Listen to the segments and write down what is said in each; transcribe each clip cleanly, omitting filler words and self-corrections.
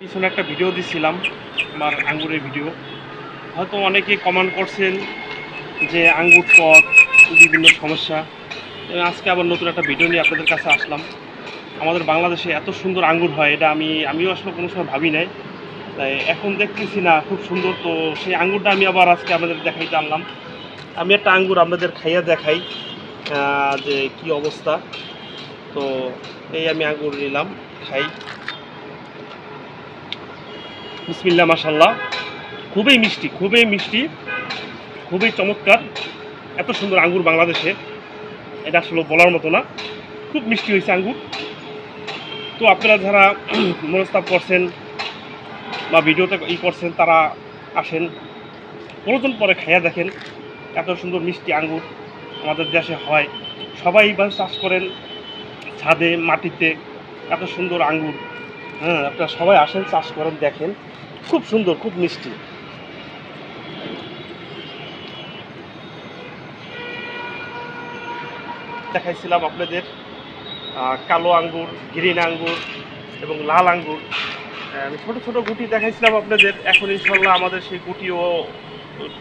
পিছনে একটা ভিডিও দিছিলাম, আমার আঙ্গুরের ভিডিও। হয়তো অনেকে কমেন্ট করছেন যে আঙ্গুর টক বিভিন্ন সমস্যা। আজকে আবার নতুন একটা ভিডিও নিয়ে আপনাদের কাছে আসলাম। আমাদের বাংলাদেশে এত সুন্দর আঙ্গুর হয়, এটা আমিও আসলে কোনো সময় ভাবি নাই। তাই এখন দেখতেছি না খুব সুন্দর, তো সেই আঙ্গুরটা আমি আবার আজকে আপনাদের দেখাইতে আনলাম। আমি একটা আঙ্গুর আপনাদের খাইয়া দেখাই যে কি অবস্থা। তো এই আমি আঙ্গুর নিলাম, খাই। বিসমিল্লাহ, মাশাআল্লাহ, খুবই মিষ্টি, খুবই মিষ্টি, খুবই চমৎকার। এত সুন্দর আঙ্গুর বাংলাদেশে, এটা আসলে বলার মতো না। খুব মিষ্টি হয়েছে আঙ্গুর। তো আপনারা যারা মনস্তাব করছেন বা ভিডিওতে করছেন, তারা আসেন, প্রয়োজন পরে খাইয়া দেখেন। এত সুন্দর মিষ্টি আঙ্গুর আমাদের দেশে হয়, সবাই এইভাবে চাষ করেন ছাদে মাটিতে। এত সুন্দর আঙ্গুর, হ্যাঁ, আপনারা সবাই আসেন, চাষ করেন, দেখেন। খুব সুন্দর, খুব মিষ্টি। দেখাইছিলাম আপনাদের কালো আঙ্গুর, গ্রিন আঙ্গুর এবং লাল আঙ্গুর। আমি ছোটো ছোটো গুটি দেখাইছিলাম আপনাদের। এখন ইনশাল্লাহ আমাদের সেই গুটিও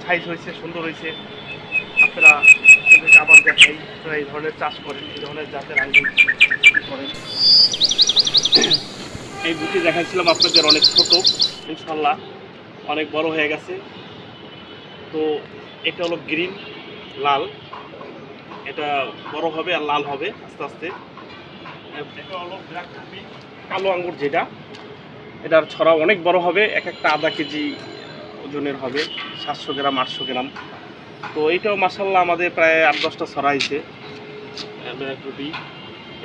সাইজ হয়েছে, সুন্দর হয়েছে। আপনারা আপনাদেরকে আবার দেখাই, আপনারা এই ধরনের চাষ করেন, এই ধরনের জাতের আঙ্গুর করেন। এই গুটি দেখাইছিলাম আপনাদের অনেক ছোট, ইনশাল্লাহ অনেক বড় হয়ে গেছে। তো এটা হলো গ্রিন, লাল। এটা বড় হবে আর লাল হবে আস্তে আস্তে। এটা হলো ব্ল্যাক কপি, কালো আঙ্গুর যেটা, এটার ছড়া অনেক বড় হবে, এক একটা আধা কেজি ওজনের হবে, 700 গ্রাম 800 গ্রাম। তো এইটাও মাসাল্লাহ আমাদের প্রায় 8-10টা ছড়া হয়েছে ব্ল্যাক কপি।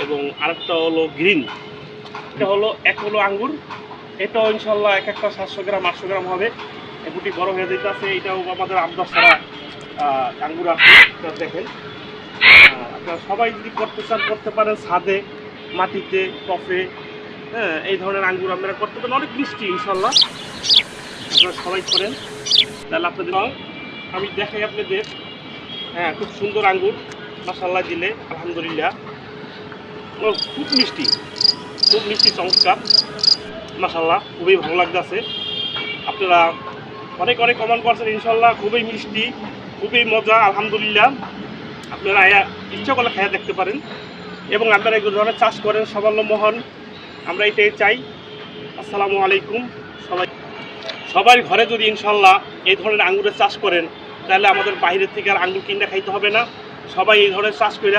এবং আরেকটা হলো গ্রিন, এটা হলো এক হলো আঙ্গুর। এটাও ইনশাল্লাহ এক একটা 700 গ্রাম 800 গ্রাম হবে। এগুটি বড় হয়ে যেতে আছে। এটাও আমাদের 8-10 ছড়া আঙ্গুর আছে, দেখেন। আপনারা সবাই যদি করতে চান করতে পারেন, ছাদে মাটিতে টফে। হ্যাঁ, এই ধরনের আঙ্গুর আপনারা করতে পারেন, অনেক মিষ্টি ইনশাল্লাহ। আপনারা সবাই করেন, তাহলে আপনাদের আমি দেখাই আপনাদের। হ্যাঁ, খুব সুন্দর আঙ্গুর, মাশাআল্লাহ দিলে আলহামদুলিল্লাহ। ও খুব মিষ্টি, খুব মিষ্টি, চমৎকার, মাশাআল্লাহ, খুবই ভালো লাগতেছে। আপনারা অনেক অনেক কমেন্ট করছেন, ইনশাল্লাহ খুবই মিষ্টি, খুবই মজা, আলহামদুলিল্লাহ। আপনারা ইচ্ছা করলে খেয়ে দেখতে পারেন এবং আপনারা এই ধরনের চাষ করেন, স্বাবলম্বী হন, আমরা এটাই চাই। আসসালামু আলাইকুম। সবার ঘরে যদি ইনশাল্লাহ এই ধরনের আঙ্গুরের চাষ করেন, তাহলে আমাদের বাইরের থেকে আর আঙ্গুর কিনে খাইতে হবে না। সবাই এই ধরনের চাষ করে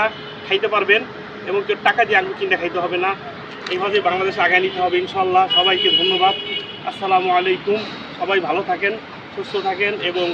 খাইতে পারবেন এবং কেউ টাকা দিয়ে আঙ্গুর কিনে খাইতে হবে না। এইভাবে বাংলাদেশে আগায় নিতে হবে ইনশাল্লাহ। সবাইকে ধন্যবাদ। আসসালামু আলাইকুম। সবাই ভালো থাকেন, সুস্থ থাকেন এবং